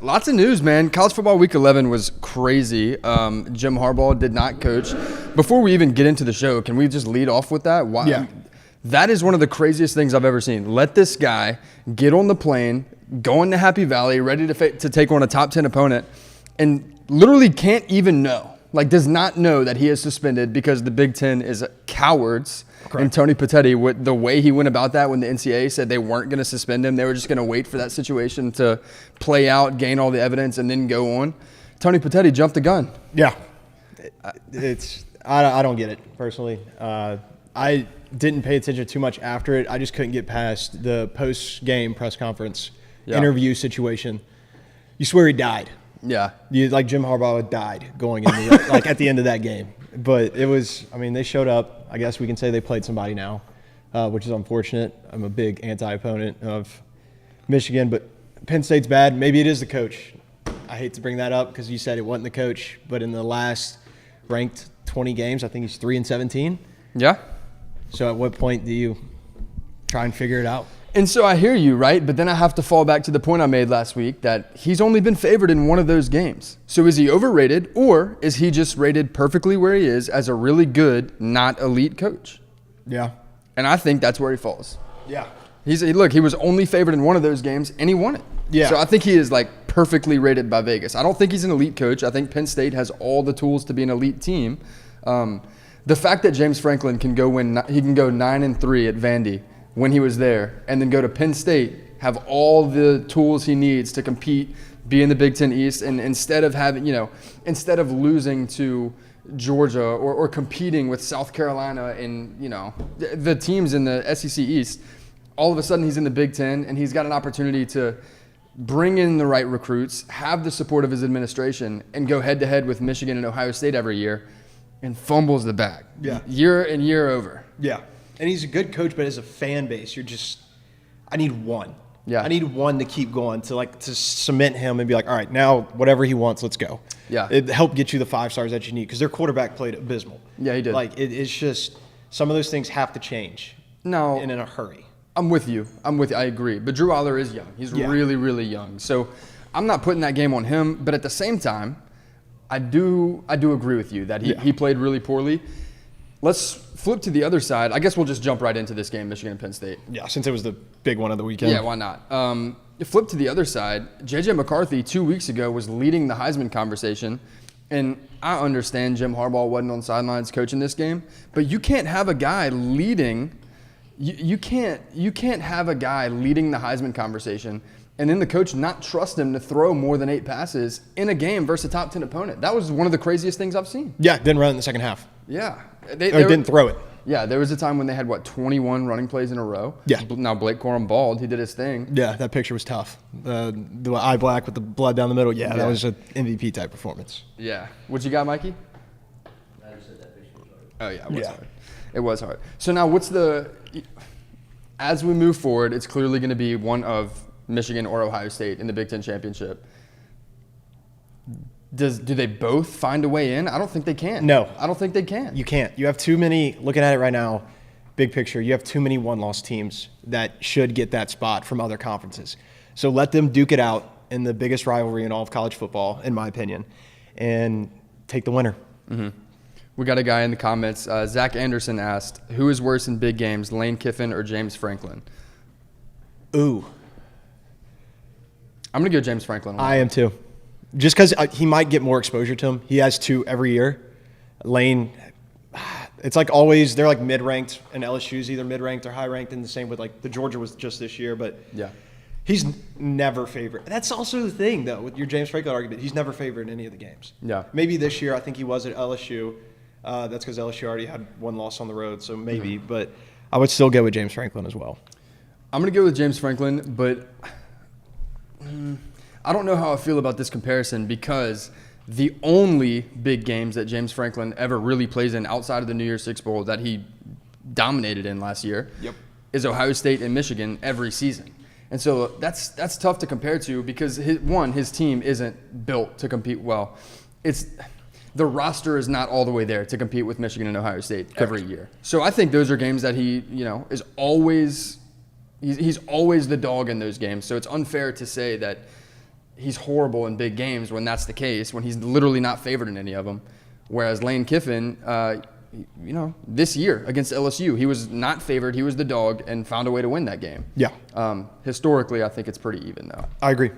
Lots of news, man. College football week 11 was crazy. Jim Harbaugh did not coach. Before we even get into the show, can we just lead off with that? Why? Yeah. That is one of the craziest things I've ever seen. Let this guy get on the plane, go into Happy Valley, ready to take on a top 10 opponent, and literally can't even know. Like, does not know that he is suspended because the Big Ten is cowards. Correct. And Tony Petitti, with the way he went about that when the NCAA said they weren't going to suspend him, they were just going to wait for that situation to play out, gain all the evidence, and then go on. Tony Petitti jumped the gun. Yeah. I don't get it, personally. I didn't pay attention too much after it. I just couldn't get past the post-game press conference interview situation. You swear he died. Yeah. Like Jim Harbaugh died going in the, like at the end of that game. But it was, I mean, they showed up. I guess we can say they played somebody now, which is unfortunate. I'm a big anti-opponent of Michigan, but Penn State's bad. Maybe it is the coach. I hate to bring that up because you said it wasn't the coach, but in the last ranked 20 games, I think he's 3-17. Yeah. So at what point do you try and figure it out? And so I hear you, right? But then I have to fall back to the point I made last week that he's only been favored in one of those games. So is he overrated, or is he just rated perfectly where he is as a really good, not elite coach? Yeah. And I think that's where he falls. Yeah. Look, he was only favored in one of those games, and he won it. Yeah. So I think he is like perfectly rated by Vegas. I don't think he's an elite coach. I think Penn State has all the tools to be an elite team. The fact that James Franklin can go 9-3 at Vandy when he was there, and then go to Penn State, have all the tools he needs to compete, be in the Big Ten East, and instead of losing to Georgia or competing with South Carolina and, the teams in the SEC East, all of a sudden he's in the Big Ten and he's got an opportunity to bring in the right recruits, have the support of his administration, and go head-to-head with Michigan and Ohio State every year, and fumbles the bag. Yeah. Year and year over. Yeah. And he's a good coach, but as a fan base, I need one. Yeah. I need one to keep going, to cement him and be like, all right, now whatever he wants, let's go. Yeah. It helped get you the 5 stars that you need because their quarterback played abysmal. Yeah, he did. It's just some of those things have to change. No. And in a hurry. I'm with you. I agree. But Drew Aller is young. He's really, really young. So I'm not putting that game on him. But at the same time, I do agree with you that he played really poorly. Let's flip to the other side. I guess we'll just jump right into this game, Michigan and Penn State. Yeah, since it was the big one of the weekend. Yeah, why not? Flip to the other side. J.J. McCarthy 2 weeks ago was leading the Heisman conversation. And I understand Jim Harbaugh wasn't on sidelines coaching this game. But you can't have a guy leading – you can't have a guy leading the Heisman conversation and then the coach not trust him to throw more than 8 passes in a game versus a top 10 opponent. That was one of the craziest things I've seen. Yeah, didn't run it in the second half. Yeah. They didn't throw it. Yeah, there was a time when they had, 21 running plays in a row? Yeah. Now Blake Corum balled. He did his thing. Yeah, that picture was tough. The eye black with the blood down the middle. Yeah, that was an MVP type performance. Yeah. What you got, Mikey? I just said that picture was hard. Oh, yeah, it was hard. It was hard. So now as we move forward, it's clearly going to be one of Michigan or Ohio State in the Big Ten Championship. Do they both find a way in? I don't think they can. No. I don't think they can. You can't. You have too many, looking at it right now, big picture, you have too many one-loss teams that should get that spot from other conferences. So let them duke it out in the biggest rivalry in all of college football, in my opinion, and take the winner. Mm-hmm. We got a guy in the comments. Zach Anderson asked, who is worse in big games, Lane Kiffin or James Franklin? Ooh. I'm going to go James Franklin. I am too. Just because he might get more exposure to him. He has 2 every year. Lane, it's like always, they're like mid-ranked, and LSU's either mid-ranked or high-ranked, and the same with the Georgia was just this year, but yeah, he's never favored. That's also the thing, though, with your James Franklin argument. He's never favored in any of the games. Yeah. Maybe this year, I think he was at LSU. That's because LSU already had 1 loss on the road, so maybe. Mm-hmm. But I would still go with James Franklin as well. I'm going to go with James Franklin, but I don't know how I feel about this comparison because the only big games that James Franklin ever really plays in outside of the New Year's Six Bowl that he dominated in last year is Ohio State and Michigan every season. And so that's tough to compare to because, his team isn't built to compete well. The roster is not all the way there to compete with Michigan and Ohio State every year. So I think those are games that he, is always – he's always the dog in those games. So it's unfair to say that he's horrible in big games when that's the case, when he's literally not favored in any of them. Whereas Lane Kiffin, this year against LSU, he was not favored. He was the dog and found a way to win that game. Yeah. Historically, I think it's pretty even, though. I agree.